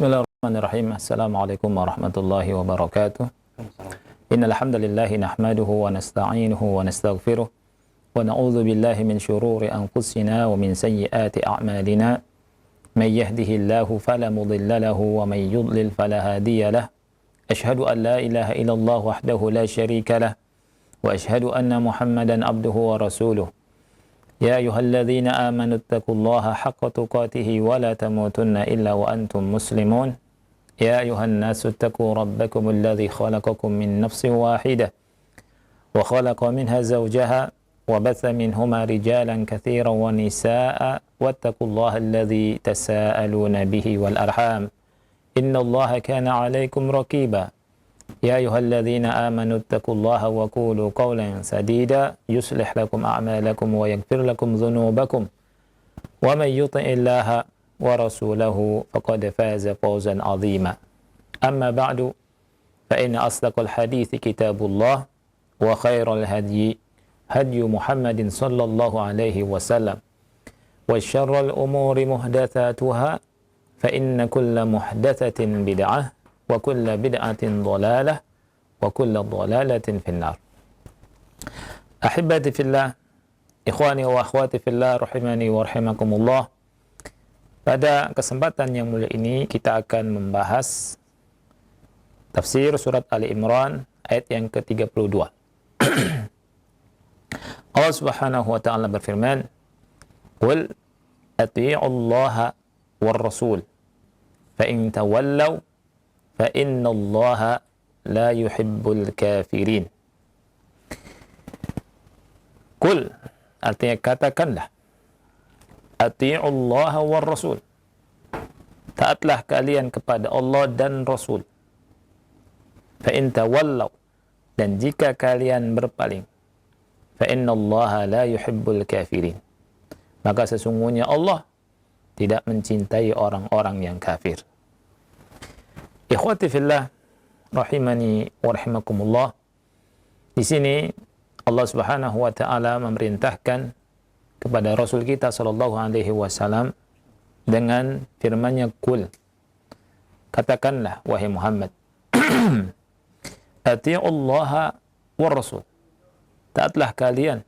Bismillahirrahmanirrahim. Assalamualaikum warahmatullahi wabarakatuh. Innal hamdalillah nahmaduhu wa nasta'inuhu wa nastaghfiruh wa na'udzu billahi min shururi anfusina wa min sayyiati a'malina. May yahdihillahu fala mudilla lahu wa may yudlil fala hadiya lahu. Ashhadu an la ilaha illallah wahdahu la syarika lah wa ashhadu anna Muhammadan abduhu wa rasuluh. يا أيها الذين آمنوا اتقوا الله حق تقاته ولا تموتن إلا وأنتم مسلمون يا أيها الناس اتقوا ربكم الذي خلقكم من نفس واحدة وخلق منها زوجها وبث منهما رجالا كثيرا ونساء واتقوا الله الذي تساءلون به والأرحام إن الله كان عليكم رقيبا يا أيها الذين آمنوا اتقوا الله وقولوا قولا سديدا يصلح لكم أعمالكم ويغفر لكم ذنوبكم ومن يطع الله ورسوله فقد فاز فوزا عظيما أما بعد فإن أصدق الحديث كتاب الله وخير الهدي هدي محمد صلى الله عليه وسلم وشر الأمور محدثاتها فإن كل محدثة بدعة وكل بدعة ضلالة وكل ضلالة في النار. أحبتي في الله, ikhwani wa akhwati fillah rahimani wa rahimakumullah. Pada kesempatan yang mulia ini kita akan membahas tafsir surat Ali Imran ayat yang ke-32. Allah Subhanahu wa taala berfirman, "Qul atii'u Allah war rasul fa in tawallaw fa inna Allah la yuhibbul kafirin." Qul, artinya katakanlah, atii'u Allah war rasul, taatlah kalian kepada Allah dan Rasul. Fa in tawallaw, dan jika kalian berpaling, fa inna Allah la yuhibbul kafirin, maka sesungguhnya Allah tidak mencintai orang-orang yang kafir. Ikhwati fillah rahimani wa rahimakumullah. Di sini Allah Subhanahu wa taala memerintahkan kepada Rasul kita sallallahu alaihi wasallam dengan firman-Nya, "Qul," katakanlah wahai Muhammad, atii'u Allah war rasul, taatlah kalian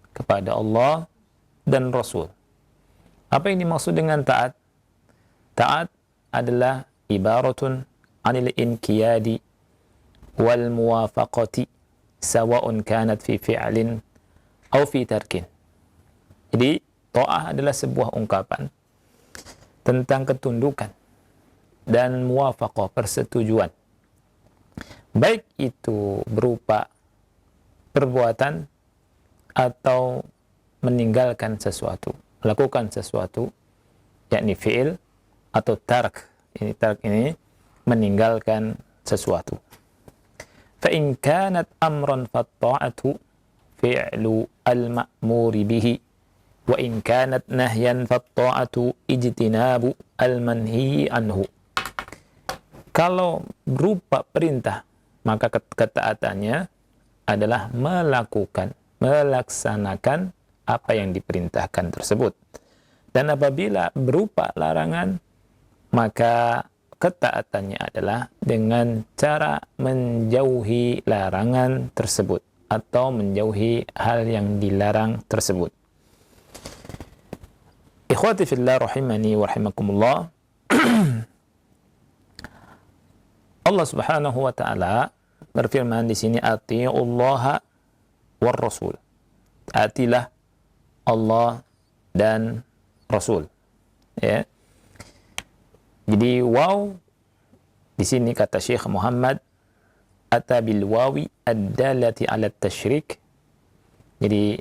kepada Allah dan Rasul. Apa yang dimaksud dengan taat? Taat adalah ibaratun anil inqiyadi wal muwafaqati sawa'un kanat fi fi'lin aw fi tarkin. Jadi ta'ah adalah sebuah ungkapan tentang ketundukan dan muwafaqah, persetujuan, baik itu berupa perbuatan atau meninggalkan sesuatu, melakukan sesuatu, yakni fi'il, atau tark. Ini tark ini meninggalkan sesuatu. Fa in kanat amran fatta'atu fi'lu al-ma'muri bihi wa in kanat nahyan fatta'atu ijtinabu al-manhi anhu. Kalau berupa perintah, maka ketaatannya adalah melaksanakan apa yang diperintahkan tersebut. Dan apabila berupa larangan, maka ketaatannya adalah dengan cara menjauhi larangan tersebut atau menjauhi hal yang dilarang tersebut. Ikhwati fillah rahimani wa rahimakumullah. Allah Subhanahu wa taala berfirman di sini, atii'ullaha war rasul. Taatilah Allah dan Rasul. Ya. Jadi waw di sini kata Syekh Muhammad ata bil wawi ad-dallati 'ala at-tasyrik. Jadi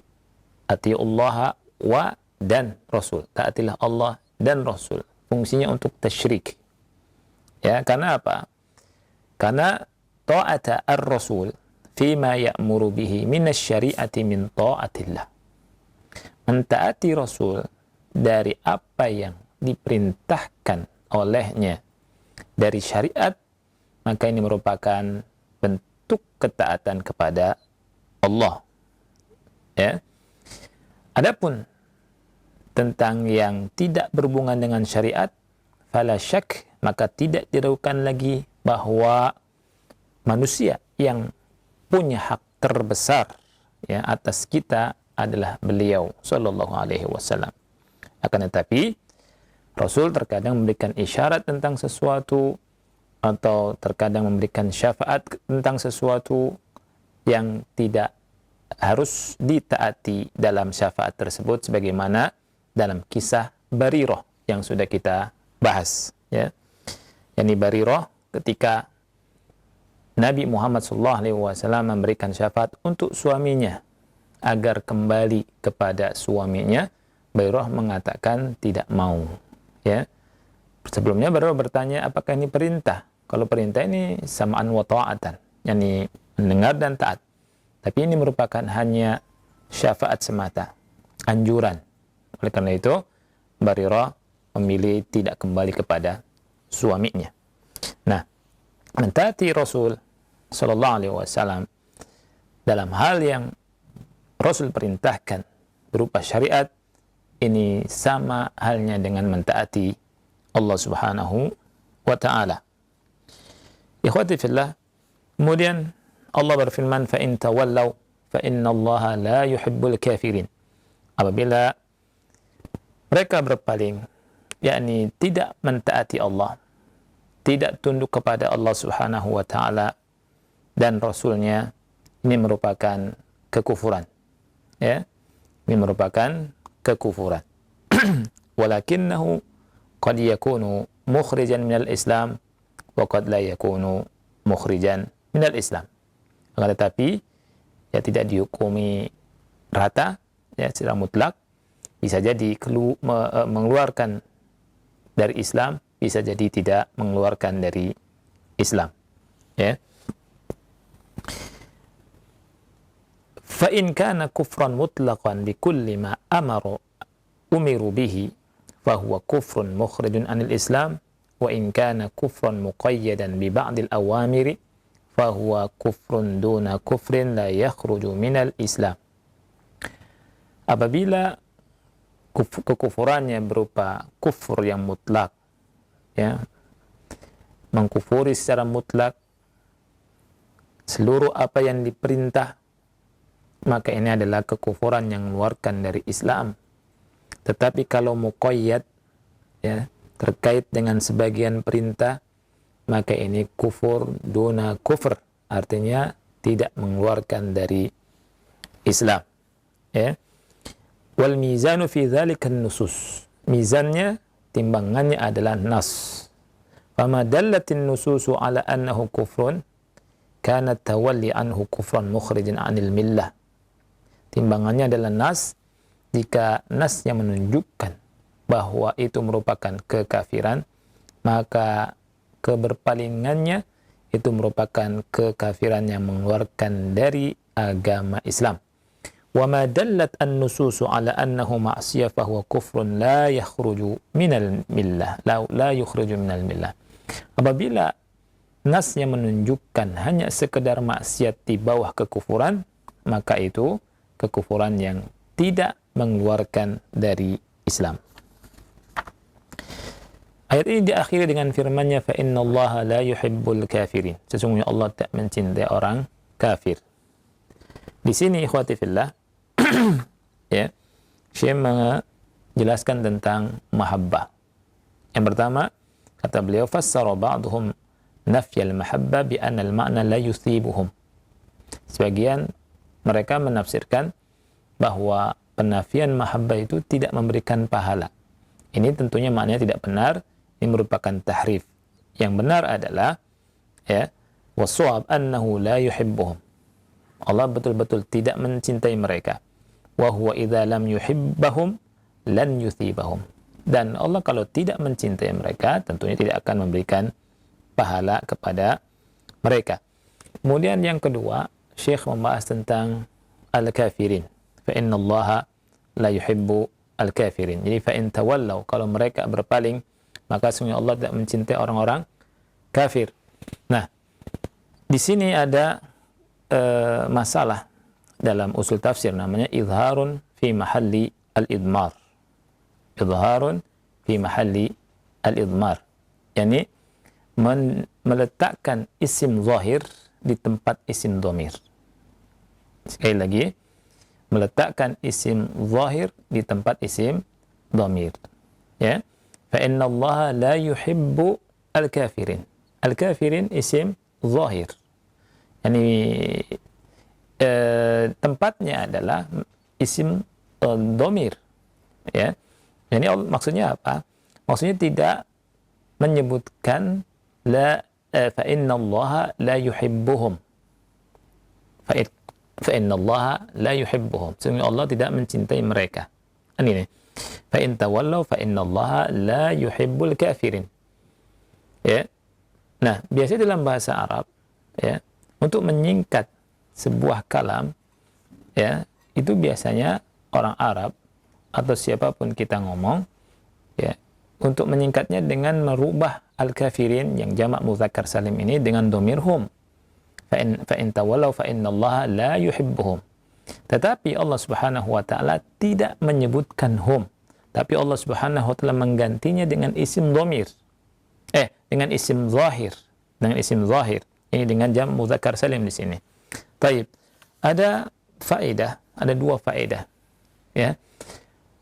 atiullaha wa dan Rasul. Taatilah Allah dan Rasul. Fungsinya untuk tasyrik. Ya, karena apa? Karena ta'ata ar-rasul fima ya'muru bihi min asy-syari'ati min ta'atillah. Mentaati Rasul dari apa yang diperintahkan olehnya dari syariat, maka ini merupakan bentuk ketaatan kepada Allah. Ya. Adapun tentang yang tidak berhubungan dengan syariat, fala syak, maka tidak diragukan lagi bahwa manusia yang punya hak terbesar ya atas kita adalah beliau sallallahu alaihi wasallam. Akan tetapi Rasul terkadang memberikan isyarat tentang sesuatu atau terkadang memberikan syafaat tentang sesuatu yang tidak harus ditaati dalam syafaat tersebut, sebagaimana dalam kisah Barirah yang sudah kita bahas ya. Yani Barirah ketika Nabi Muhammad SAW memberikan syafaat untuk suaminya agar kembali kepada suaminya, Barirah mengatakan tidak mau ya. Sebelumnya Barirah bertanya, apakah ini perintah? Kalau perintah ini sama'an wa ta'atan, yani mendengar dan taat. Tapi ini merupakan hanya syafaat semata, anjuran. Oleh karena itu, Barirah memilih tidak kembali kepada suaminya. Nah, mentaati Rasul sallallahu alaihi wasallam dalam hal yang Rasul perintahkan berupa syariat, ini sama halnya dengan mentaati Allah Subhanahu wa taala. Ikhwati fillah, kemudian Allah berfirman, fa in tawallaw fa innallaha la yuhibbul kafirin. Apabila mereka berpaling, yakni tidak mentaati Allah, tidak tunduk kepada Allah Subhanahu wa taala dan Rasulnya, ini merupakan kekufuran. Ya, ini merupakan kekufuran. Walakinnahu qad yakunu mukhrijan minal Islam wa qad la yakunu mukhrijan minal Islam. Akan tetapi ya tidak dihukumi rata ya secara mutlak, bisa jadi mengeluarkan dari Islam, bisa jadi tidak mengeluarkan dari Islam ya. Fa in kana kufran mutlaqan bi kulli ma umiru bihi fa huwa kufrun mukhrijun anil Islam, wa in kana kufran muqayyadan bi ba'dil awamiri fahuwa kufrun duna kufrin la yakhruju minal Islam. Apabila kekufurannya berupa kufur yang mutlak ya, mengkufuri secara mutlak seluruh apa yang diperintah, maka ini adalah kekufuran yang mengeluarkan dari Islam. Tetapi kalau muqayyad ya, terkait dengan sebagian perintah, maka ini kufur duna kufur, artinya tidak mengeluarkan dari Islam ya. Wal mizanu fi dzalika an-nusus, mizannya, timbangannya adalah nas. Fama dallatin nususu ala annahu kufrun kana tawalli anhu kufran mukhrijan anil millah. Timbangannya adalah nas. Jika nas yang menunjukkan bahwa itu merupakan kekafiran, maka keberpalingannya itu merupakan kekafiran yang mengeluarkan dari agama Islam. Wa ma dallat an-nususu ala annahu ma'siyah fa huwa kufrun la yakhruju minal millah, la yukhruju minal millah. Apabila nas yang menunjukkan hanya sekedar maksiat di bawah kekufuran, maka itu kekufuran yang tidak mengeluarkan dari Islam. Ayat ini diakhiri dengan firman-Nya, fa innallaha la yuhibbul kafirin. Sesungguhnya Allah tak mencintai orang kafir. Di sini ikhwati fillah ya, Syekh menjelaskan tentang mahabbah. Yang pertama, kata beliau, fassara ba'dhum nafyal mahabbah bi anna al-ma'na la yuthibuhum. Sebagian mereka menafsirkan bahwa penafian mahabbah itu tidak memberikan pahala. Ini tentunya maknanya tidak benar. Ini merupakan tahrif. Yang benar adalah ya, was-shawab annahu la yuhibbuhum. Allah betul-betul tidak mencintai mereka. Wa huwa idza lam yuhibbahum lan yuthibahum. Dan Allah kalau tidak mencintai mereka, tentunya tidak akan memberikan pahala kepada mereka. Kemudian yang kedua, Syekh membahas tentang al-kafirin. Fa innallaha la yuhibbu al-kafirin. Jadi fa in tawallaw, kalau mereka berpaling, maka sesungguhnya Allah tidak mencintai orang-orang kafir. Nah, di sini ada masalah dalam usul tafsir, namanya izharun fi mahalli al-idmar. Izharun fi mahalli al-idmar, yakni meletakkan isim zahir di tempat isim dhamir. Sekali lagi, meletakkan isim zahir di tempat isim dhamir. Ya. Fa inna Allah la yuhibbu al-kafirin. Al-kafirin isim zahir. Yani tempatnya adalah isim dhamir. Ya. Yani maksudnya apa? Maksudnya tidak menyebutkan fa inna Allah la yuhibbuhum. Fa inna Allah la yuhibbuhum. Sesungguhnya Allah tidak mencintai mereka. Ini nih. Fa in tawallaw fa inna Allah la yuhibbul kafirin. Ya. Nah, biasanya dalam bahasa Arab, ya, untuk menyingkat sebuah kalam, ya, itu biasanya orang Arab atau siapapun kita ngomong, ya, untuk menyingkatnya dengan merubah al-kafirin yang jamak mudzakkar salim ini dengan dhamir hum. Fa in tawallaw fa inna Allah la yuhibbuhum. Tetapi Allah Subhanahu wa taala tidak menyebutkan hum, tapi Allah Subhanahu wa taala menggantinya dengan isim dhamir. Dengan isim zahir, dengan isim zahir. Ini dengan jamak mudzakkar salim di sini. Baik. Ada faedah, ada dua faedah. Ya.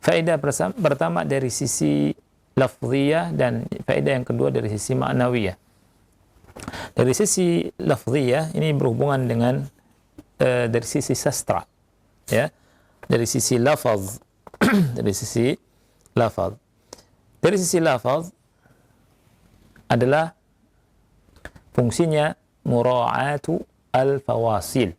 Faedah pertama dari sisi lafziyah dan faedah yang kedua dari sisi ma'nawiyah. Dari sisi lafziyah ini berhubungan dengan dari sisi sastra, ya, dari sisi lafaz, dari sisi lafaz. Dari sisi lafaz adalah fungsinya mura'atu al-fawasil,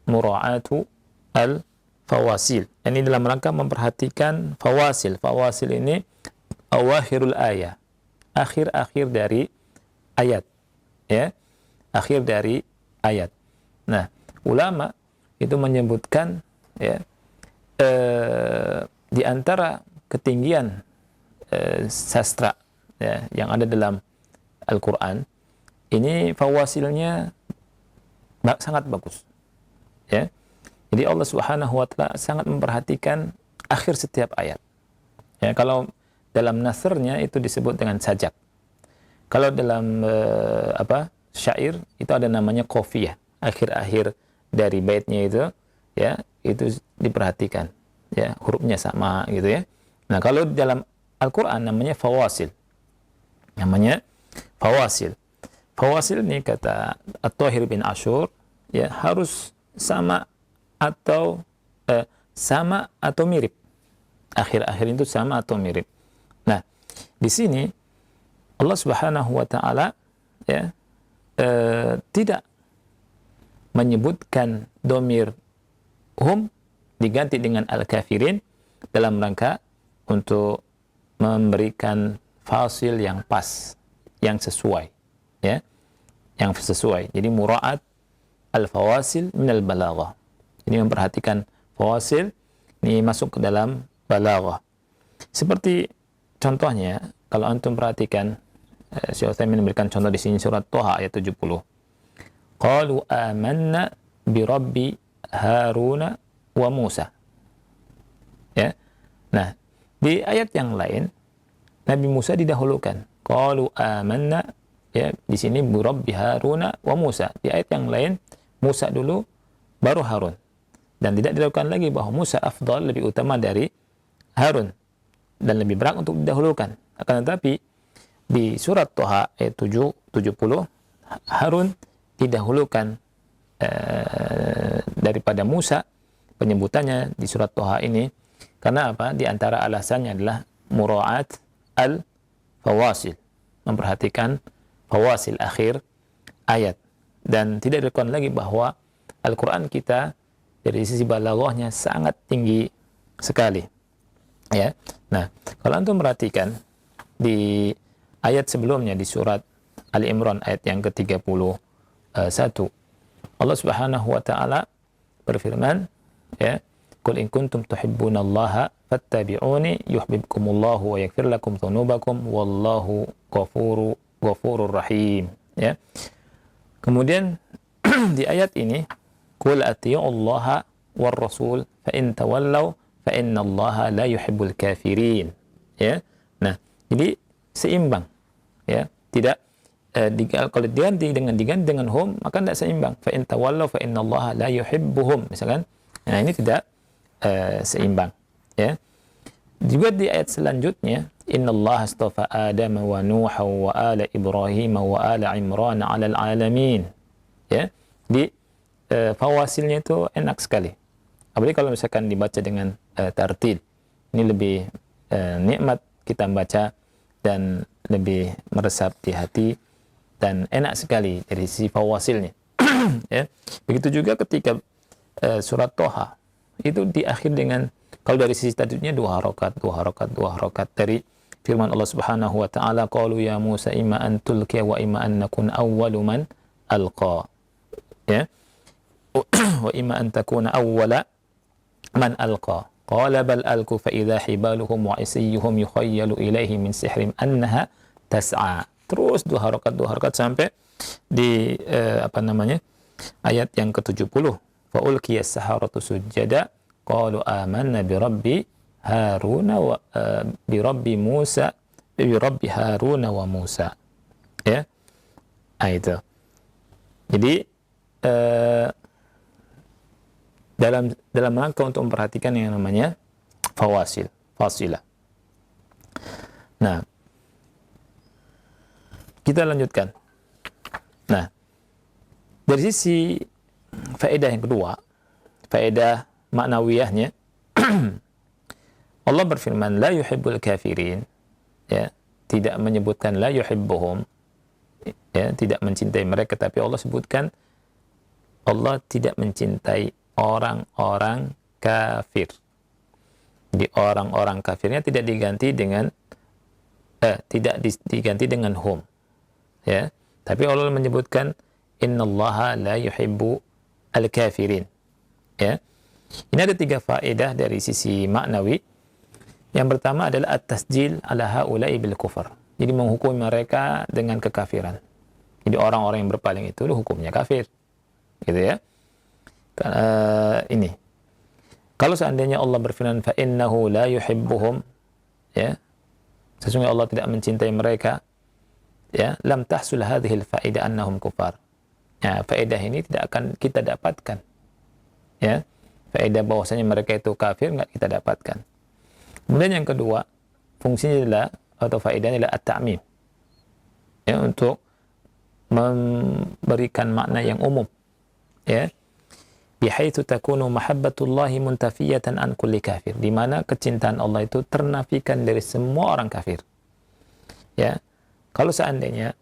mura'atu al-fawasil. Ini dalam rangka memperhatikan fawasil. Fawasil ini awakhirul ayat, akhir-akhir dari ayat, ya, akhir dari ayat. Nah, ulama itu menyebutkan, ya, di antara ketinggian sastra, ya, yang ada dalam Al-Quran, ini fawasilnya sangat bagus, ya. Jadi Allah Subhanahu wa taala sangat memperhatikan akhir setiap ayat. Ya, kalau dalam nasrnya itu disebut dengan sajak. Kalau dalam syair itu ada namanya qafiyah. Akhir-akhir dari baitnya itu, ya, itu diperhatikan, ya, hurufnya sama gitu, ya. Nah, kalau dalam Al-Qur'an namanya fawasil. Namanya fawasil. Fawasil ini kata At-Thahir bin Ashur, ya, harus sama atau mirip. Akhir-akhir itu sama atau mirip. Nah, di sini Allah Subhanahu wa taala, ya, tidak menyebutkan dhamir hum diganti dengan al-kafirin dalam rangka untuk memberikan fasil yang pas, yang sesuai, ya, yang sesuai. Jadi mura'at al-fawasil minal balaghah. Ini memperhatikan fawasil ini masuk ke dalam balaghah. Seperti contohnya, kalau antum perhatikan, Syekh Utsaimin memberikan contoh di sini surat Thaha ayat 70. Qalu amanna bi rabbi Haruna wa Musa. Ya. Nah, di ayat yang lain Nabi Musa didahulukan. Qalu amanna, ya, di sini bi rabbi Haruna wa Musa. Di ayat yang lain Musa dulu baru Harun. Dan tidak dilakukan lagi bahwa Musa afdal, lebih utama dari Harun dan lebih berat untuk didahulukan. Akan tetapi di surat Thaha ayat 70 Harun didahulukan daripada Musa, penyebutannya di surat Thaha ini karena apa? Di antara alasannya adalah mura'at al-fawasil, memperhatikan fawasil akhir ayat. Dan tidak dilakukan lagi bahwa Al-Quran kita dari sisi balaghahnya sangat tinggi sekali, ya. Nah, kalau antum perhatikan di ayat sebelumnya di surat Ali Imran ayat yang ke-31, Allah Subhanahu wa taala berfirman, ya, qul in kuntum tuhibbunallaha fattabi'uni yuhibbukumullahu wa yaghfir lakum dzunubakum wallahu ghafurur rahim, ya. Kemudian di ayat ini qul atii'ullaha war rasul fa in tawallaw fa innallaha la yuhibbul kafirin, ya. Nah, jadi seimbang, ya. Tidak kalau diganti dengan hum, maka tidak seimbang. Fa in tawallaw fa innallaha la yuhibbuhum, misalkan. Nah, ini tidak seimbang, ya. Juga di ayat selanjutnya, innallaha astafa Adam wa Nuha wa ala Ibrahim wa ala Imran 'alal 'alamin. Ya. Di fawasilnya itu enak sekali. Apalagi kalau misalkan dibaca dengan tartil. Ini lebih nikmat kita baca dan lebih meresap di hati dan enak sekali dari sisi fawasilnya. Ya. Begitu juga ketika surat Toha itu diakhir dengan, kalau dari sisi tajwidnya 2 harakat dari firman Allah Subhanahu wa taala, qalu ya Musa imma an tulqiya wa imma an nakun awwalu man alqa. Ya. Wa imma an takuna awwala man alqa. Qala bal alqu fa idza hibaluhum wa isiyuhum yukhayyalu ilaihi min sihrim annaha tas'a. Terus 2 harakat sampai di ayat yang ke-70. Fa ulqiya as-saharatu sujada qalu amanna bi rabbi Haruna wa bi rabbi Musa bi rabbi Haruna wa Musa. Ya. Itu. Jadi dalam rangka untuk memperhatikan yang namanya fasilah. Nah, kita lanjutkan. Nah, dari sisi faedah yang kedua, faedah maknawiyahnya, Allah berfirman la yuhibbul kafirin, ya, tidak menyebutkan la yuhibbuhum, ya, tidak mencintai mereka, tapi Allah sebutkan Allah tidak mencintai orang-orang kafir. Di orang-orang kafirnya tidak diganti dengan diganti dengan hum, ya, tapi Allah menyebutkan innallaha la yuhibbu al-kafirin, ya. Ini ada 3 faedah dari sisi maknawi. Yang pertama adalah at-tasjil ala haula'i bil kufar. Jadi menghukum mereka dengan kekafiran. Jadi orang-orang yang berpaling itu hukumnya kafir. Gitu ya. Ini. Kalau seandainya Allah berfirman fa innahu la yuhibbuhum, ya. Sesungguhnya Allah tidak mencintai mereka, ya, lam tahsul hadhil faedah annahum kufar. Ya, faedah ini tidak akan kita dapatkan. Ya. Faedah bahwasanya mereka itu kafir enggak kita dapatkan. Kemudian yang kedua, fungsinya adalah atau faedahnya adalah at-ta'mim. Ya, untuk memberikan makna yang umum. Ya. Bihaitsu takunu mahabbatullahi muntafiyatan an kulli kafir. Di mana kecintaan Allah itu ternafikan dari semua orang kafir. Ya. Kalau seandainya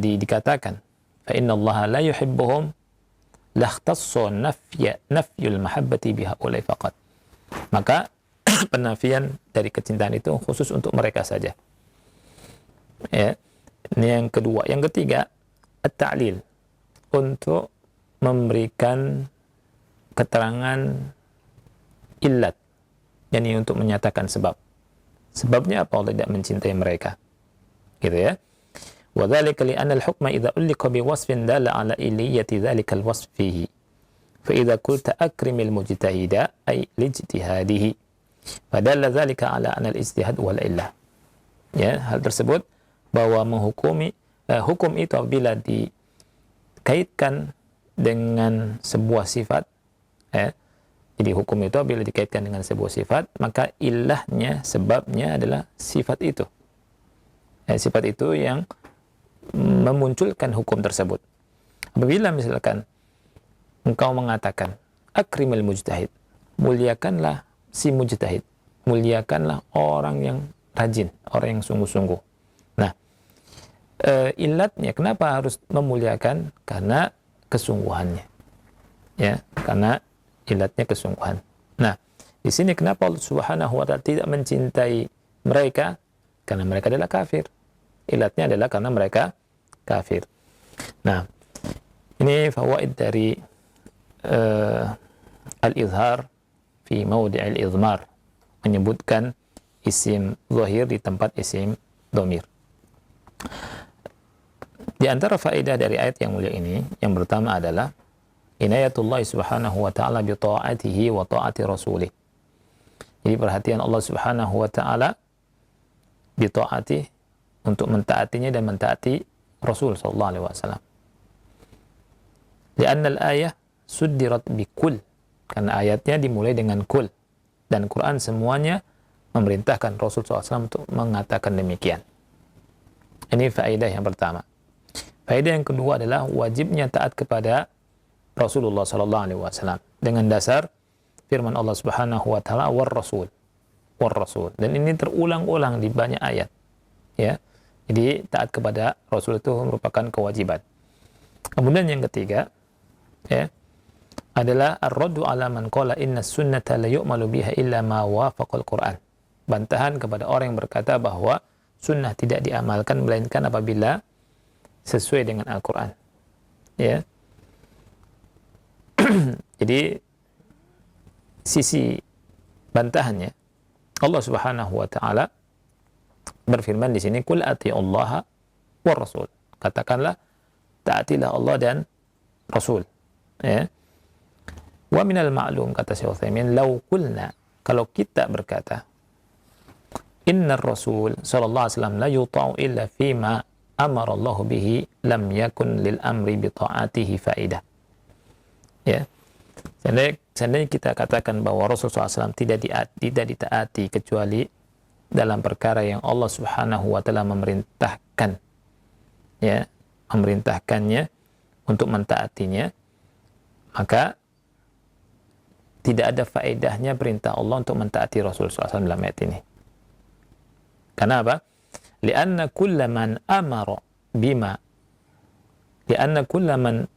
dikatakan fa innallaha la yuhibbuhum lahtassa nafyul mahabbati bihaulai faqat. Maka penafian dari kecintaan itu khusus untuk mereka saja. Ya. Ini yang kedua. Yang ketiga, at-ta'lil, untuk memberikan keterangan illat, yakni untuk menyatakan sebab. Sebabnya apa Allah tidak mencintai mereka. Gitu ya. Wa dzalika li anna al-hukma idza ulliqa bi wasfin dalla ala illiyati dzalika al-wasf fihi. Fa idza qulta akrimil mujtahida ay lijtihadihi. Fadalla dzalika ala anna al-ijtihad wal illah. Ya, hal tersebut bahwa menghukumi hukum itu apabila dikaitkan dengan sebuah sifat, ya. Jadi hukum itu apabila dikaitkan dengan sebuah sifat, maka ilahnya, sebabnya adalah sifat itu. Ya, sifat itu yang memunculkan hukum tersebut. Apabila misalkan engkau mengatakan akrimul mujtahid, muliakanlah si mujtahid, muliakanlah orang yang rajin, orang yang sungguh-sungguh. Nah, ilatnya kenapa harus memuliakan? Karena kesungguhannya, ya, karena ilatnya kesungguhan. Nah, di sini kenapa Allah Subhanahu wa taala tidak mencintai mereka? Karena mereka adalah kafir. Ilatnya adalah karena mereka kafir. Nah, ini fawaid dari al-izhar fi mawdi' al-izmar, menyebutkan isim zahir di tempat isim dhamir. Di antara faedah dari ayat yang mulia ini, yang pertama adalah inayatullah subhanahu wa ta'ala bi ta'atihi wa ta'ati rasulih. Jadi perhatian Allah Subhanahu wa taala bitaati, untuk mentaatinya dan mentaati Rasul sallallahu alaihi wasallam. Li'anna al-ayah suddirat bikul, karena ayatnya dimulai dengan kul, dan Quran semuanya memerintahkan Rasul SAW untuk mengatakan demikian. Ini faedah yang pertama. Faedah yang kedua adalah wajibnya taat kepada Rasulullah SAW dengan dasar firman Allah Subhanahu wa taala war rasul. Dan ini terulang-ulang di banyak ayat. Ya. Jadi taat kepada Rasul itu merupakan kewajiban. Kemudian yang ketiga, ya, adalah ar-raddu ala man qala inna sunnata la yu'malu biha illa ma wafaqal Qur'an. Bantahan kepada orang yang berkata bahwa sunnah tidak diamalkan melainkan apabila sesuai dengan Al-Qur'an. Ya. Jadi sisi bantahannya, Allah Subhanahu wa taala berfirman di sini, "Qul atiullaha war rasul." Katakanlah, taatilah Allah dan Rasul. Ya. Wa minal ma'lum, kata Syekh Utsaimin, law qulna, kalau kita berkata, inna Rasul sallallahu alaihi wasallam la yuta'u illa fima amara Allah bihi, lam yakun lil amri bi ta'atihi faidah. Ya. Seandainya kita katakan bahwa Rasulullah SAW tidak ditaati kecuali dalam perkara yang Allah Subhanahu wa taala memerintahkan, ya, memerintahkannya untuk mentaatinya, maka tidak ada faedahnya perintah Allah untuk mentaati Rasulullah SAW dalam ayat ini. Karena apa? Lianna kulla man amara bima, lianna kulla man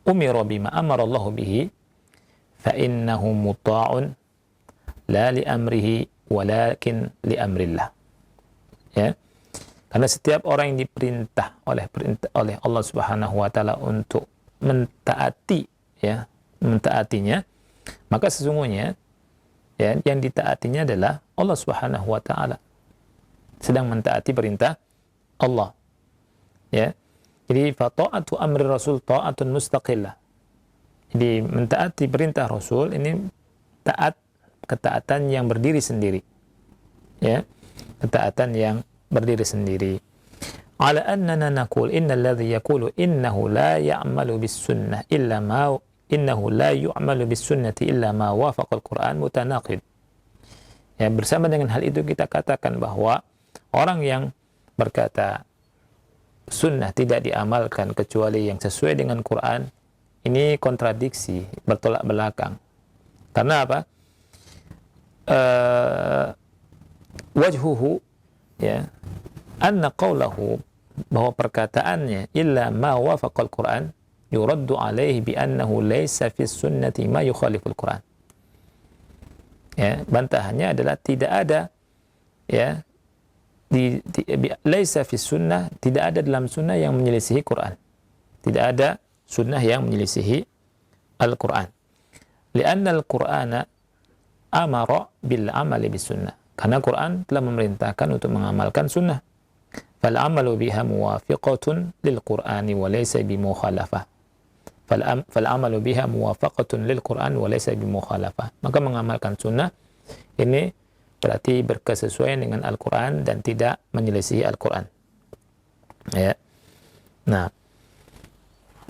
umira bima amara Allah bihi fa innahu muta'un la li amrihi walakin li amrillah. Ya. Karena setiap orang yang diperintah oleh Allah Subhanahu wa taala untuk mentaati, ya, mentaatinya, maka sesungguhnya, ya, yang ditaatinya adalah Allah Subhanahu wa taala, sedang mentaati perintah Allah. Ya. Jadi fa ta'atu amri Rasul ta'atun mustaqillah. Jadi mentaati perintah Rasul ini ketaatan yang berdiri sendiri. Ya. Ketaatan yang berdiri sendiri. Ala annana naqul innal ladzi yaqulu innahu la ya'malu bis sunnah illa ma innahu la yu'malu bis sunnati illa ma wafaqa al-Qur'an mutanaqid. Ya, bersama dengan hal itu kita katakan bahwa orang yang berkata sunnah tidak diamalkan kecuali yang sesuai dengan Quran, ini kontradiksi, bertolak belakang. Karena apa? Wajhuhu, ya, anna qawlahu, bahwa perkataannya illa ma wafaqal Quran yuraddu alaihi bi annahu laysa fi sunnati ma yukhaliful Quran. Ya, bantahannya adalah tidak ada, ya, laysa fi sunnah, tidak ada dalam sunnah yang menyelisihi Quran. Tidak ada sunnah yang menyelisihi Al-Quran. Lianna Al-Qur'ana amara bil amali bis sunnah. Karena Quran telah memerintahkan untuk mengamalkan sunnah. Fal amalu biha muwafiqatun lil Qur'ani wa laysa bi mukhalafah. Fal amalu biha muwafaqatun lil Qur'an wa laysa bi mukhalafah. Maka mengamalkan sunnah ini berarti berkesesuaian dengan Al-Quran dan tidak menyelisihi Al-Quran. Ya. Nah,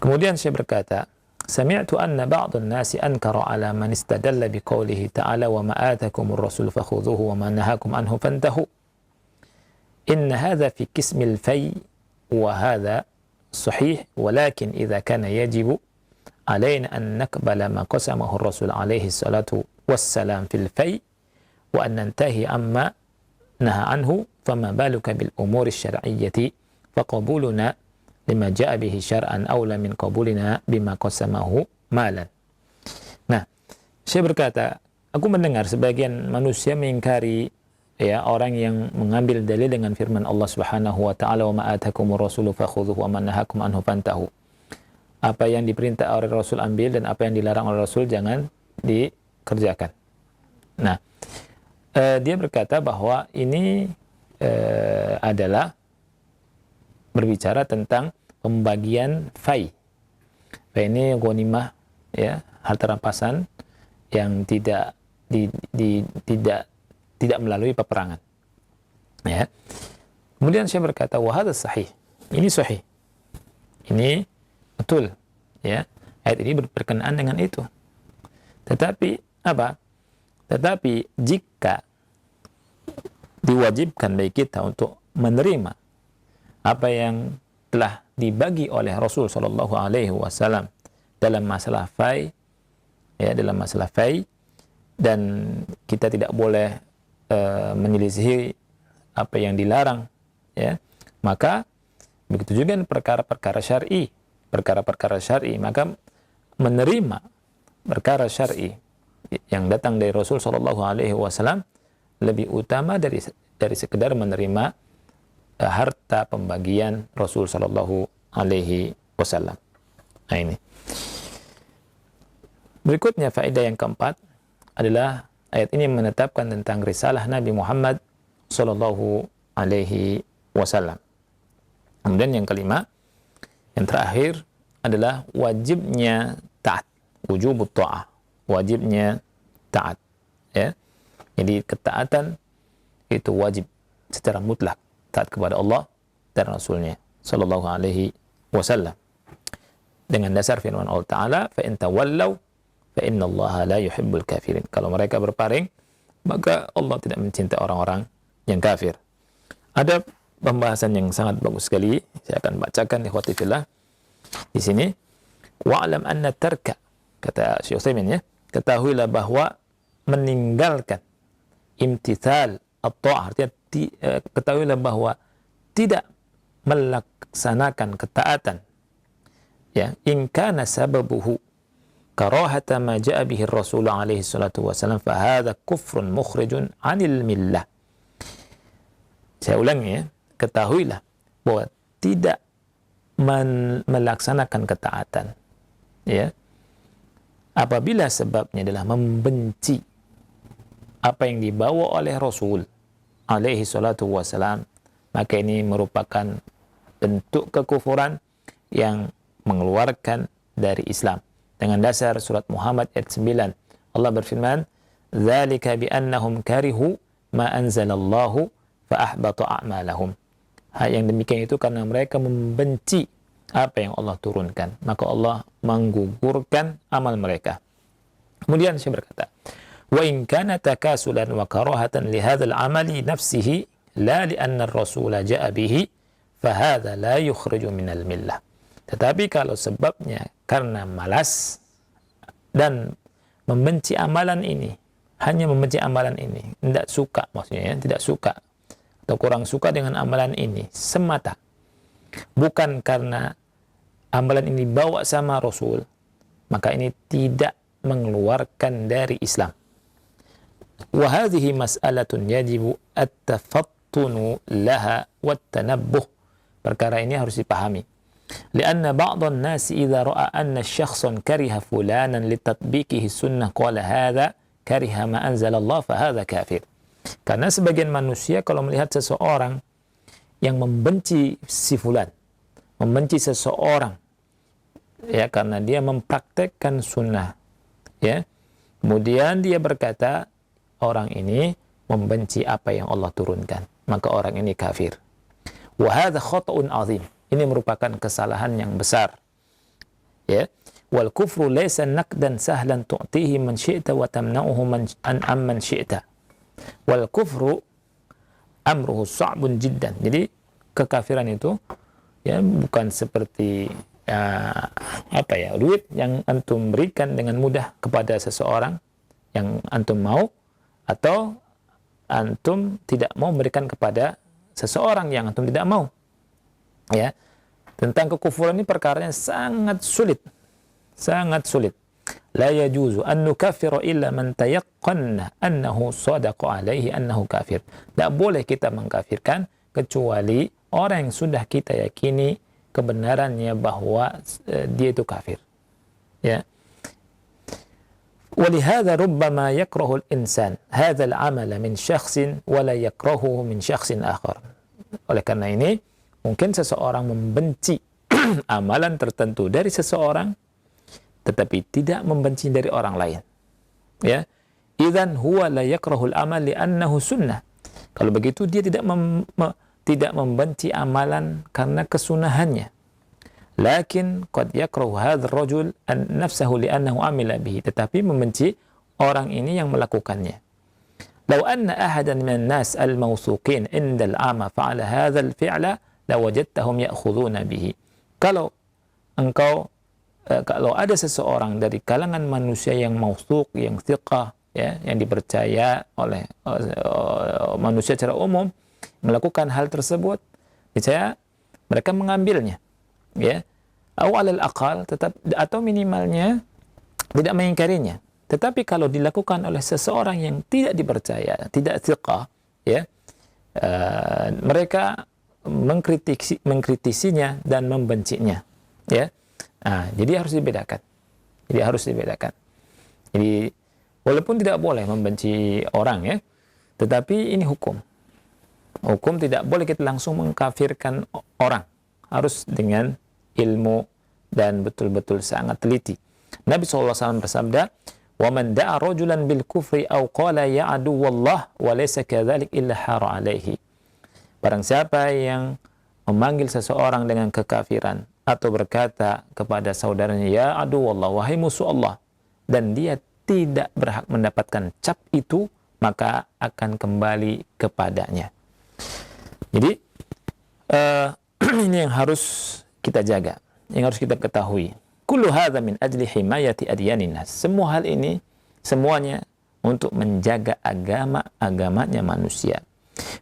kemudian saya berkata, sami'tu anna ba'dun nasi ankara ala man istadalla biqaulihi ta'ala wa ma atakumur rasul fakhudhuhu wa ma nahakum anhu fantahu. Inna hadha fi qismil fay wa hadha sahih, walakin idza kana yajibu alaina an naqbala ma qasamahu ar-rasul alaihi salatu wassalam fil fay wa an nantahi amma naha anhu, fama baluka bil umuri syar'iyyati faqabuluna lima ja'a bihi syar'an awla min qabulina bima qasamahu malan. Nah, saya berkata, aku mendengar sebagian manusia mengingkari, ya, orang yang mengambil dalil dengan firman Allah Subhanahu wa taala, wa ma atakumur rasulu fakhudhuhu wa ma nahakum anhu fantahu. Apa yang diperintah oleh Rasul ambil, dan apa yang dilarang oleh Rasul jangan dikerjakan. Nah, dia berkata bahwa ini adalah berbicara tentang pembagian fai. Fai ini ghanimah, ya, harta rampasan yang tidak melalui peperangan. Ya. Kemudian Syekh berkata, wa hadza sahih. Ini sahih. Ini betul, ya. Ayat ini berkenaan dengan itu. Tetapi apa? Tetapi jika diwajibkan bagi kita untuk menerima apa yang telah dibagi oleh Rasul Shallallahu Alaihi Wasallam dalam masalah fai, ya, dalam masalah fai, dan kita tidak boleh menyelisihi apa yang dilarang, ya, maka begitu juga perkara-perkara syar'i, maka menerima perkara syar'i yang datang dari Rasul Shallallahu Alaihi Wasallam lebih utama dari sekedar menerima harta pembagian Rasul Shallallahu Alaihi Wasallam. Nah, ini. Berikutnya faedah yang keempat adalah ayat ini menetapkan tentang risalah Nabi Muhammad Shallallahu Alaihi Wasallam. Kemudian yang kelima, yang terakhir adalah wajibnya taat, wujubut ta'ah, wajibnya taat, ya. Jadi ketaatan itu wajib secara mutlak, taat kepada Allah dan Rasulnya Sallallahu Alaihi Wasallam. Dengan dasar firman Allah Ta'ala, fa in tawallaw fa inna Allah la yuhibbul kafirin. Kalau mereka berpaling, maka Allah tidak mencintai orang-orang yang kafir. Ada pembahasan yang sangat bagus sekali, saya akan bacakan ikhwati fillah di sini. Wa'lam anna tarka, kata Syekh Utsaimin, ya, ketahuilah bahwa meninggalkan imtithal at-ta'ah, artinya ketahuilah bahwa tidak melaksanakan ketaatan, ya, in kana sababuhu karahata ma ja'a bihi Rasul alaihi salatu wasallam fa hadha kufrun mukhrijun 'anil millah. Saya ulangi, ya, ketahuilah bahwa tidak melaksanakan ketaatan, ya, apabila sebabnya adalah membenci apa yang dibawa oleh Rasul alaihi salatu wasalam, maka ini merupakan bentuk kekufuran yang mengeluarkan dari Islam. Dengan dasar surat Muhammad ayat 9, Allah berfirman, "Dzalika bi annahum karihu ma anzalallahu fa ahbata a'malahum." Yang demikian itu karena mereka membenci apa yang Allah turunkan, maka Allah menggugurkan amal mereka. Kemudian saya berkata, wa in kana takasulan wa karahatan li hadzal amali nafsihi la li anna ar-rasula ja'a bihi fa hadza la yukhriju minal millah. Tetapi kalau sebabnya karena malas dan membenci amalan ini, hanya membenci amalan ini, tidak suka, maksudnya, ya, tidak suka atau kurang suka dengan amalan ini semata, bukan karena amalan ini bawa sama Rasul, maka ini tidak mengeluarkan dari Islam. Wa hadhihi mas'alatun yajibu at-tafattunu laha wat-tanabbuh. Perkara ini harus dipahami. Lianna ba'dhan nasi idza ra'a anna syakhsan kariha fulanan litatbiqihi sunnah qala hadza kariha ma anzala Allah fa hadza kafir. Karena sebagian manusia kalau melihat seseorang yang membenci si fulan, membenci seseorang, ya, karena dia mempraktekkan sunnah, ya, kemudian dia berkata orang ini membenci apa yang Allah turunkan, maka orang ini kafir. Wa hadza khata'un 'azim. Ini merupakan kesalahan yang besar, ya. Wal kufru laysa naqdan sahlan tu'tihi man syi'ta wa tamna'uhu man amman syi'ta. Wal kufru amruhu sa'bun jiddan. Jadi kekafiran itu, ya, bukan seperti duit yang antum berikan dengan mudah kepada seseorang yang antum mau, atau antum tidak mau memberikan kepada seseorang yang antum tidak mau, ya. Tentang kekufuran ini perkaranya sangat sulit, sangat sulit. La yajuzu an nukaffira illa man tayaqqanna annahu sadaqa alaihi annahu kafir. Tidak boleh kita mengkafirkan kecuali orang yang sudah kita yakini kebenarannya bahwa dia itu kafir, ya. ولهذا ربما يكره الإنسان هذا العمل من شخص ولا يكرهه من شخص آخر. Oleh karena ini mungkin seseorang membenci amalan tertentu dari seseorang tetapi tidak membenci dari orang lain, ya. Idzan huwa la yakrahul amal li'annahu sunnah. Kalau begitu dia tidak tidak membenci amalan karena kesunahannya. Lakin qad yakrahu hadzal rajul an nafsahu li'annahu amila bihi, tetapi membenci orang ini yang melakukannya. Law anna ahadan minan nas al-mawthuqin 'inda al-'ama fa'ala hadzal fi'la lawajadtahum ya'khuduna bihi. Kalau ada seseorang dari kalangan manusia yang mawthuq, yang thiqah, ya, yang dipercaya oleh manusia secara umum melakukan hal tersebut, niscaya mereka mengambilnya, ya, alal aqal, atau minimalnya tidak mengingkarinya. Tetapi kalau dilakukan oleh seseorang yang tidak dipercaya, tidak thiqah, ya, mereka mengkritisinya dan membencinya, ya. Jadi harus dibedakan. Jadi walaupun tidak boleh membenci orang, ya, tetapi ini hukum. Hukum tidak boleh kita langsung mengkafirkan orang. Harus dengan ilmu dan betul-betul sangat teliti. Nabi SAW bersabda, وَمَنْ دَعَ رَجُلًا بِالْكُفْرِ أَوْ قَالَ يَعْدُوَ اللَّهِ وَلَيْسَ كَذَلِكَ إِلَّا حَارَ عَلَيْهِ. Barang siapa yang memanggil seseorang dengan kekafiran atau berkata kepada saudaranya, ya aduwallah, wahai musuh Allah, dan dia tidak berhak mendapatkan cap itu, maka akan kembali kepadanya. Jadi ini yang harus kita jaga, yang harus kita ketahui. Kullu hadza min ajli himayati adyanin nas. Semua hal ini semuanya untuk menjaga agamanya manusia.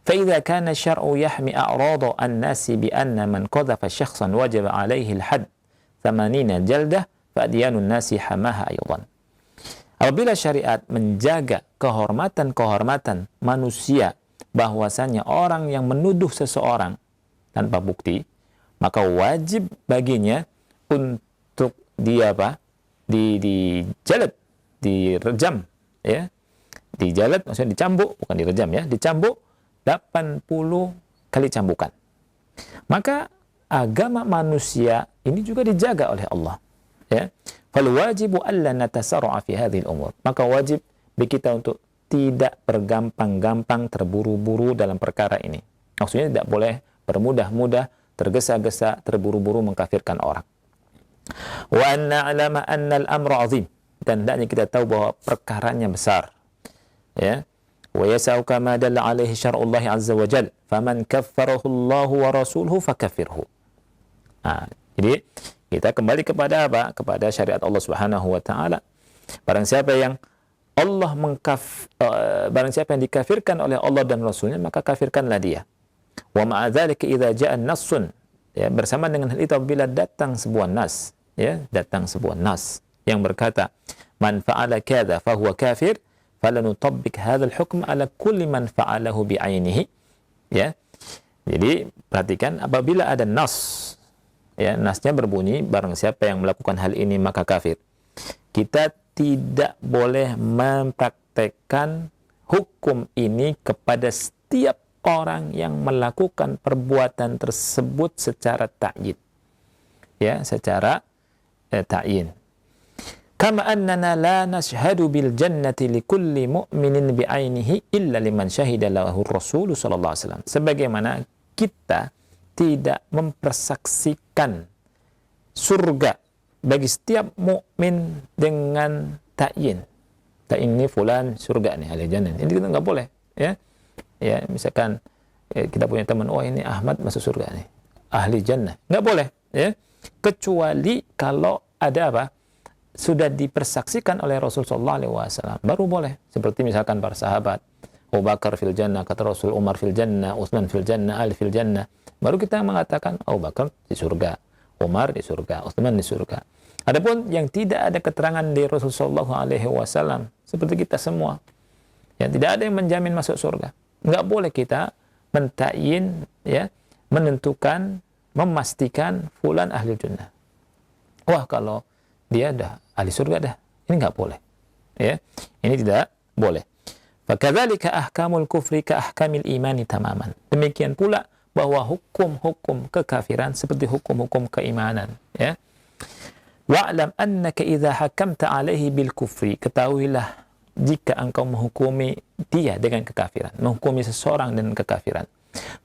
Fa idza kana syar'u yahmi a'rada an-nasi bi anna man qadhafa syakhsan wajaba 'alaihi al-hadd 80 jaldah fa adyanun nasi hamaha aydan. Apabila syariat menjaga kehormatan manusia, bahwasanya orang yang menuduh seseorang tanpa bukti, maka wajib baginya untuk dia dijalad, direjam, ya. Dijalad maksudnya dicambuk, bukan direjam, ya, dicambuk 80 kali cambukan. Maka agama manusia ini juga dijaga oleh Allah, ya. Fal wajibu alla natasarra'a fi hadhihi al-umur. Maka wajib bagi kita untuk tidak bergampang-gampang terburu-buru dalam perkara ini. Maksudnya tidak boleh bermudah-mudah, tergesa-gesa, terburu-buru mengkafirkan orang. Wa an na'lama anna al-amra 'azim, dan hendaknya kita tahu bahwa perkaranya besar, ya. Wa yasau kama dalla 'alaihi syar'ullah 'azza wa jalla, faman kaffarahu Allah wa rasuluhu fakaffirhu. Jadi kita kembali kepada apa? Kepada syariat Allah Subhanahu wa taala. Barang siapa yang dikafirkan oleh Allah dan Rasulnya, maka kafirkanlah dia. Wa ma'a dzalika idza ja'a nassun, ya, bersama dengan hal itu apabila datang sebuah nas, ya, datang sebuah nas yang berkata man fa'ala kadza fa huwa kafir falanutabbiq hadzal hukm ala kulli man fa'alahu bi'ainihi, ya. Jadi perhatikan, apabila ada nas, ya, nasnya berbunyi barang siapa yang melakukan hal ini maka kafir, kita tidak boleh mempraktekkan hukum ini kepada setiap orang yang melakukan perbuatan tersebut secara ta'yin, ya, secara ta'yin. Kama annana la nashhadu bil jannati likulli mu'minin bi'ainihi illa liman syahida lahu Rasul sallallahu alaihi wasallam. Sebagaimana kita tidak mempersaksikan surga bagi setiap mukmin dengan ta'yin. Ta'yin ini fulan surga nih, ahli jannah. Ini kita nggak boleh, ya. Ya, misalkan kita punya teman, oh ini Ahmad masuk surga nih, ahli jannah. Nggak boleh, ya. Kecuali kalau ada apa? Sudah dipersaksikan oleh Rasulullah SAW, baru boleh. Seperti misalkan para sahabat, Abu Bakar fil jannah, kata Rasul, Umar fil jannah, Utsman fil jannah, Ali fil jannah. Baru kita mengatakan Abu Bakar di surga, Umar di surga, Utsman di surga. Adapun yang tidak ada keterangan di Rasulullah SAW, seperti kita semua, ya, tidak ada yang menjamin masuk surga. Nggak boleh kita mentakyin, ya, menentukan, memastikan fulan ahli jannah. Wah, kalau dia dah ahli surga dah, ini nggak boleh, ya. Ini tidak boleh. Fakadzalika ahkamul kufri ka ahkamil imani tamaman. Demikian pula bahwa hukum-hukum kekafiran seperti hukum-hukum keimanan, ya. Wa'lam annaka idza hakamta alaihi bil kufri, ketahuilah jika engkau menghukumi dia dengan kekafiran, menghukumi seseorang dengan kekafiran,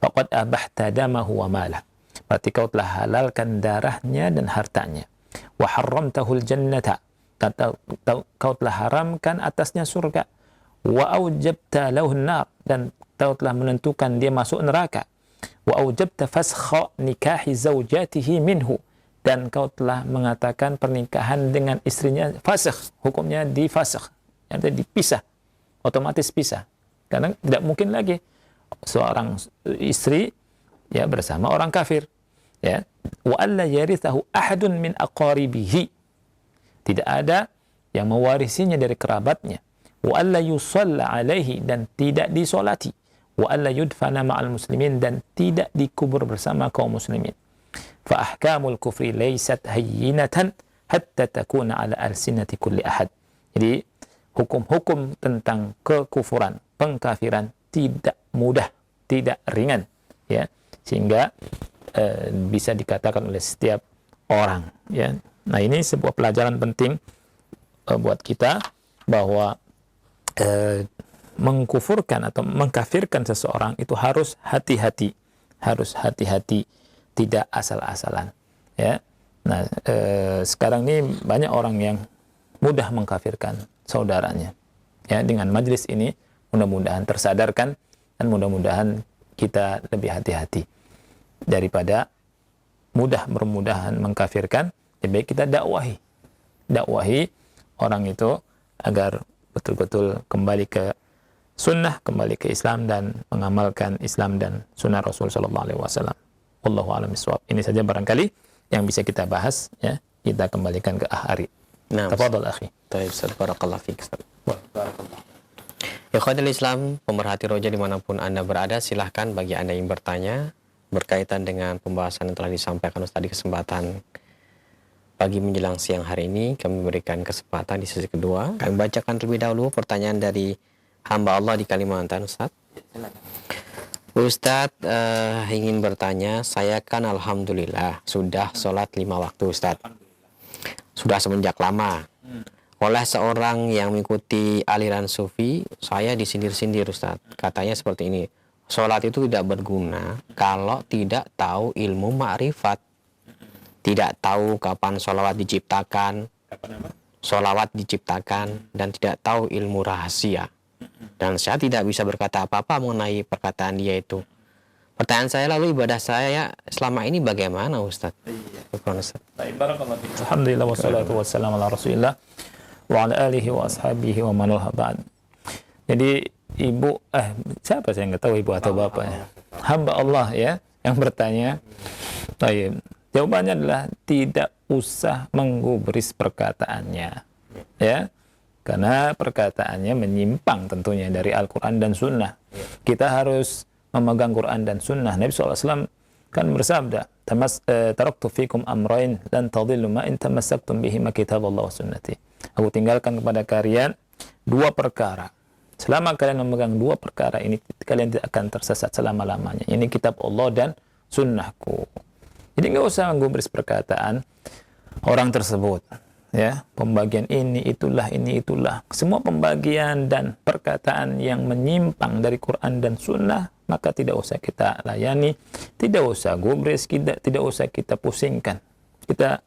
faqad abahta damahu wa malah. Berarti kau telah halalkan darahnya dan hartanya. Wa harramtahul jannata, kau telah haramkan atasnya surga. Wa aujabta lahun nar, dan kau telah menentukan dia masuk neraka. Wa aujabta faskha nikahi zaujatihi minhu, dan kau telah mengatakan pernikahan dengan istrinya fasakh, hukumnya difasakh, artinya dipisah, otomatis pisah, karena tidak mungkin lagi seorang istri ya bersama orang kafir, ya. Wa alla yarithahu ahadun min aqaribihi, tidak ada yang mewarisinya dari kerabatnya. Wa alla yusalla alaihi, dan tidak disolati. Wa alla yudfana ma'al muslimin, dan tidak dikubur bersama kaum muslimin. Fa ahkamul kufri laysat hayyinatan hatta takuna ala alsinati kulli ahad. Jadi hukum-hukum tentang kekufuran, pengkafiran tidak mudah, tidak ringan, ya, sehingga bisa dikatakan oleh setiap orang, ya. Nah, ini sebuah pelajaran penting buat kita, bahwa mengkufurkan atau mengkafirkan seseorang itu harus hati-hati, tidak asal-asalan, ya. Nah, sekarang ini banyak orang yang mudah mengkafirkan saudaranya, ya. Dengan majelis ini mudah-mudahan tersadarkan, dan mudah-mudahan kita lebih hati-hati daripada mudah-mudahan mengkafirkan. Lebih baik kita dakwahi orang itu agar betul-betul kembali ke sunnah, kembali ke Islam, dan mengamalkan Islam dan sunnah Rasul sallallahu alaihi wasallam. Wallahu a'lam bishawab. Ini saja barangkali yang bisa kita bahas, ya. Kita kembalikan ke Ahari. Nah, tafadhal akhi. Baik, Ustaz, barakallahu fiik, Ustaz. Barakallahu. Ikhwatul Islam, pemerhati roja dimanapun Anda berada, silahkan bagi Anda yang bertanya berkaitan dengan pembahasan yang telah disampaikan Ustaz di kesempatan pagi menjelang siang hari ini. Kami berikan kesempatan di sesi kedua. Kami bacakan terlebih dahulu pertanyaan dari hamba Allah di Kalimantan, Ustaz. Ustaz ingin bertanya, saya kan alhamdulillah sudah sholat 5 waktu, Ustaz. Sudah semenjak lama. Oleh seorang yang mengikuti aliran sufi, saya disindir-sindir, Ustaz. Katanya seperti ini, sholat itu tidak berguna kalau tidak tahu ilmu ma'rifat. Tidak tahu kapan sholawat diciptakan, sholawat diciptakan, dan tidak tahu ilmu rahasia. Dan saya tidak bisa berkata apa-apa mengenai perkataan dia itu. Pertanyaan saya lalu, ibadah saya selama ini bagaimana, Ustaz? Alhamdulillah wassalatu wassalamu ala Rasulillah wa ala alihi wa ashabihi wa man wala ba'd. Jadi ibu siapa, saya nggak tahu ibu atau bapak, ya. Hamba Allah, ya, yang bertanya. Baik. Jawabannya adalah tidak usah menggubris perkataannya, ya. Karena perkataannya menyimpang tentunya dari Al-Quran dan Sunnah. Kita harus memegang Quran dan Sunnah. Nabi SAW kan bersabda, taraktu fikum amrain lan tadillu ma in tamassaktum bihima kitaballah wa sunnati. Aku tinggalkan kepada kalian 2 perkara. Selama kalian memegang 2 perkara ini, kalian tidak akan tersesat selama-lamanya. Ini kitab Allah dan sunnahku. Jadi nggak usah menggubris perkataan orang tersebut, ya. Pembagian ini itulah, semua pembagian dan perkataan yang menyimpang dari Quran dan Sunnah, maka tidak usah kita layani, tidak usah gubris, tidak usah kita pusingkan. Kita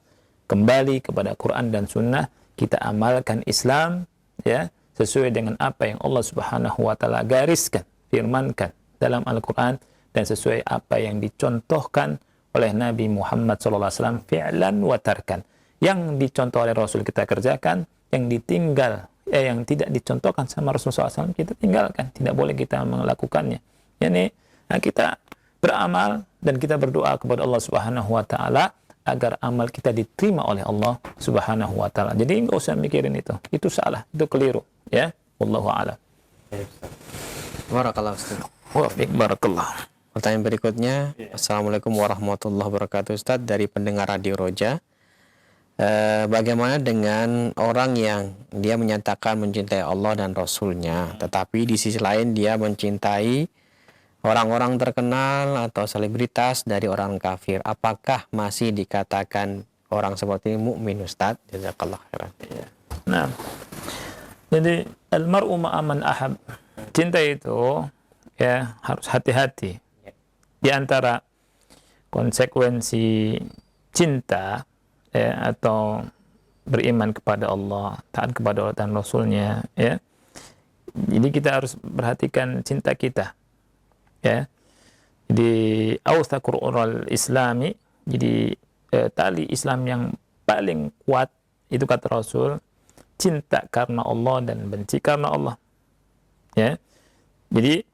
kembali kepada Quran dan Sunnah, kita amalkan Islam, ya, sesuai dengan apa yang Allah Subhanahu wa taala gariskan, firmankan dalam Al-Quran, dan sesuai apa yang dicontohkan oleh Nabi Muhammad SAW, fi'lan wa tarkan. Yang dicontoh oleh Rasul kita kerjakan, yang ditinggal, yang tidak dicontohkan sama Rasul SAW kita tinggalkan, tidak boleh kita melakukannya. Yani, kita beramal dan kita berdoa kepada Allah Subhanahu wa taala agar amal kita diterima oleh Allah Subhanahu wa taala. Jadi enggak usah mikirin itu salah, itu keliru, ya. Wallahu a'lam. Barakallahu Ustaz. Wa fiik barakallah. Pertanyaan berikutnya, Assalamualaikum warahmatullahi wabarakatuh, Ustaz, dari pendengar Radio Roja. Bagaimana dengan orang yang dia menyatakan mencintai Allah dan Rasulnya, tetapi di sisi lain dia mencintai orang-orang terkenal atau selebritas dari orang kafir? Apakah masih dikatakan orang seperti ini mukmin, Ustaz? Jazakallah khairan. Nah, jadi almar'u ma'aman ahab, cinta itu, ya, harus hati-hati, di antara konsekuensi cinta ya, atau beriman kepada Allah, taat kepada Allah dan Rasulnya ya. Jadi kita harus perhatikan cinta kita ya. Jadi awthaqul islami, jadi tali Islam yang paling kuat itu kata Rasul, cinta karena Allah dan benci karena Allah ya. Jadi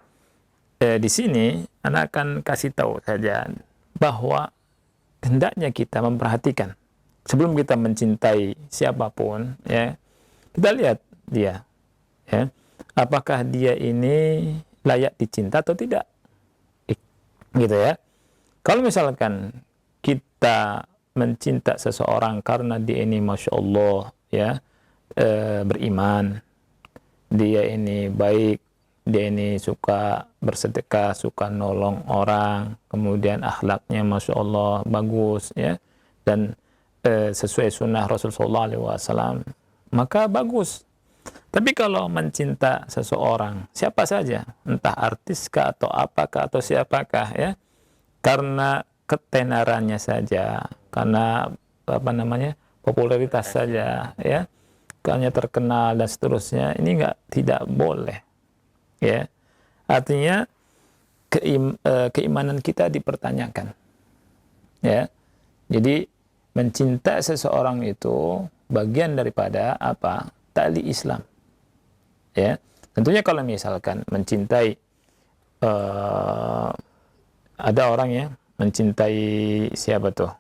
di sini anak akan kasih tahu saja bahwa hendaknya kita memperhatikan sebelum kita mencintai siapapun ya, kita lihat dia ya, apakah dia ini layak dicinta atau tidak gitu ya. Kalau misalkan kita mencinta seseorang karena dia ini Masya Allah ya, beriman, dia ini baik, dia ini suka bersedekah, suka nolong orang, kemudian akhlaknya Masya Allah bagus ya, dan sesuai sunnah Rasulullah SAW, maka bagus. Tapi kalau mencinta seseorang, siapa saja, entah artis kah atau apakah atau siapakah ya, karena ketenarannya saja, karena apa namanya, popularitas saja ya, karena terkenal dan seterusnya, ini tidak boleh ya. Artinya keimanan kita dipertanyakan ya. Jadi mencinta seseorang itu bagian daripada apa? Tali Islam ya. Tentunya kalau misalkan mencintai ada orang ya mencintai siapa tuh,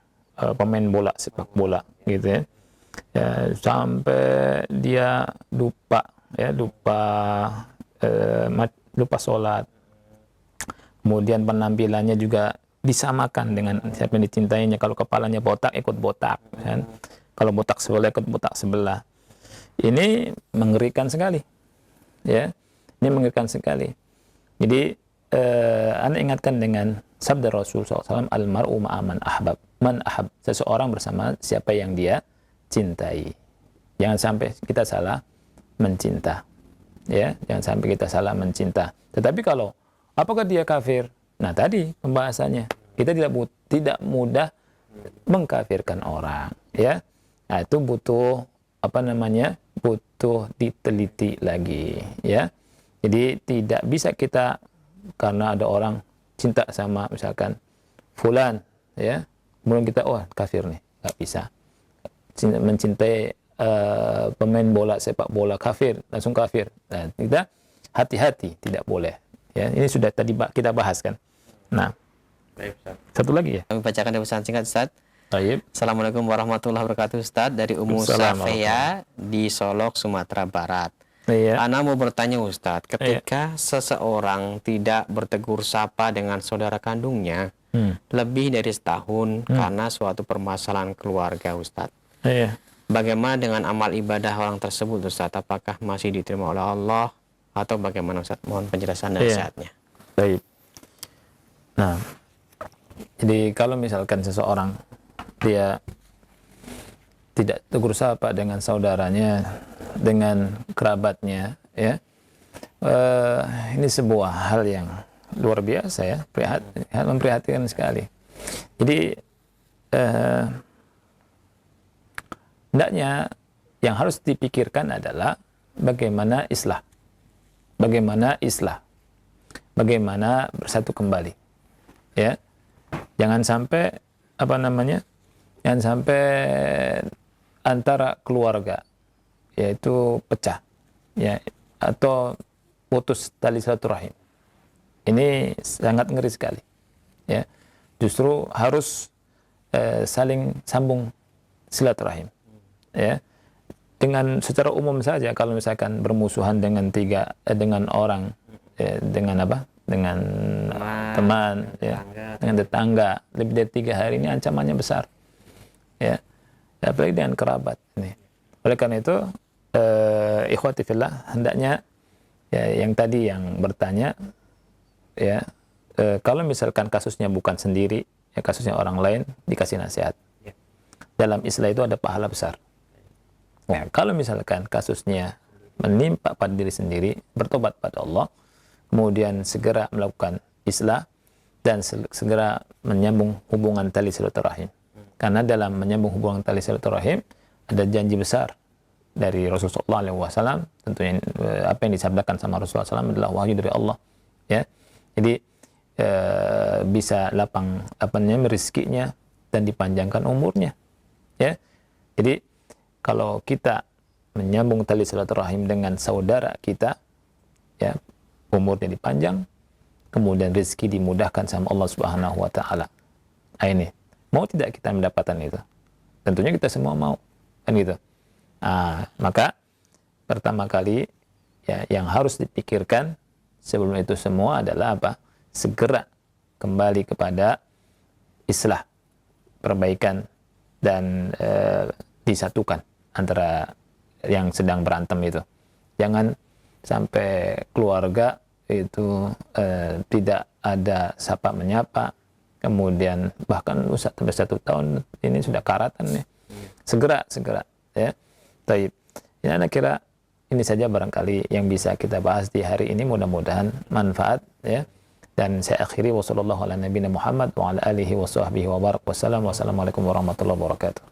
pemain bola, sepak bola gitu ya, sampai dia lupa sholat, kemudian penampilannya juga disamakan dengan siapa yang dicintainya. Kalau kepalanya botak, ikut botak kan? Kalau botak sebelah, ikut botak sebelah. Ini mengerikan sekali ya, ini mengerikan sekali. Jadi Anda ingatkan dengan sabda Rasul SAW, almar'u ma'aman ahbab, man ahab, seseorang bersama siapa yang dia cintai. Jangan sampai kita salah mencinta ya, jangan sampai kita salah mencinta. Tetapi kalau apakah dia kafir, nah tadi pembahasannya, kita tidak mudah mengkafirkan orang ya. Nah itu butuh apa namanya, butuh diteliti lagi ya. Jadi tidak bisa kita karena ada orang cinta sama misalkan fulan ya, kemudian kita kafir nih, nggak bisa. Mencintai pemain bola, sepak bola, kafir, langsung kafir. Nah, kita hati-hati, tidak boleh ya. Ini sudah tadi kita bahas kan. Nah, satu lagi ya, Kami bacakan dari pesan singkat Ustaz. Taib. Assalamualaikum warahmatullahi wabarakatuh Ustaz, dari Ummu Safia di Solok, Sumatera Barat. Iya. Ana mau bertanya Ustadz, ketika seseorang tidak bertegur sapa dengan saudara kandungnya lebih dari setahun karena suatu permasalahan keluarga Ustadz, Iya. bagaimana dengan amal ibadah orang tersebut Ustadz? Apakah masih diterima oleh Allah atau bagaimana Ustadz? Mohon penjelasan nasihatnya. Baik. Nah, jadi kalau misalkan seseorang dia tidak tegur sapa dengan saudaranya, dengan kerabatnya ya, ini sebuah hal yang luar biasa ya, memprihatinkan sekali. Jadi hendaknya yang harus dipikirkan adalah bagaimana islah, bagaimana bersatu kembali ya. Jangan sampai jangan sampai antara keluarga yaitu pecah ya, atau putus tali silaturahim. Ini sangat ngeri sekali ya. Justru harus saling sambung silaturahim ya. Dengan secara umum saja, kalau misalkan bermusuhan dengan orang dengan teman ya, dengan tetangga lebih dari 3 hari, ini ancamannya besar ya. Apalagi dengan kerabat ini. Oleh karena itu ikhwati fillah, hendaknya ya, yang tadi yang bertanya ya, kalau misalkan kasusnya bukan sendiri ya, kasusnya orang lain, dikasih nasihat. Dalam Islam itu ada pahala besar. Nah, kalau misalkan kasusnya menimpa pada diri sendiri, bertobat pada Allah, kemudian segera melakukan islah dan segera menyambung hubungan tali silaturahim. Karena dalam menyambung hubungan tali silaturahim ada janji besar dari Rasulullah SAW. Tentunya apa yang disabdakan sama Rasulullah SAW adalah wahyu dari Allah. Ya, jadi bisa lapangnya rezekinya dan dipanjangkan umurnya. Ya, jadi kalau kita menyambung tali silaturahim dengan saudara kita, ya, umurnya dipanjang, kemudian rezeki dimudahkan sama Allah Subhanahu wa taala. Ini mau tidak kita mendapatkan itu? Tentunya kita semua mau, kan gitu. Maka pertama kali ya yang harus dipikirkan sebelum itu semua adalah apa? Segera kembali kepada islah, perbaikan, dan disatukan antara yang sedang berantem itu. Jangan sampai keluarga itu tidak ada sapa menyapa, kemudian bahkan sampai 1 tahun ini sudah karatan nih. Segera ya. Baik. Ya, saya kira ini saja barangkali yang bisa kita bahas di hari ini, mudah-mudahan manfaat ya. Dan saya akhiri, wassalamualaikum warahmatullahi wabarakatuh.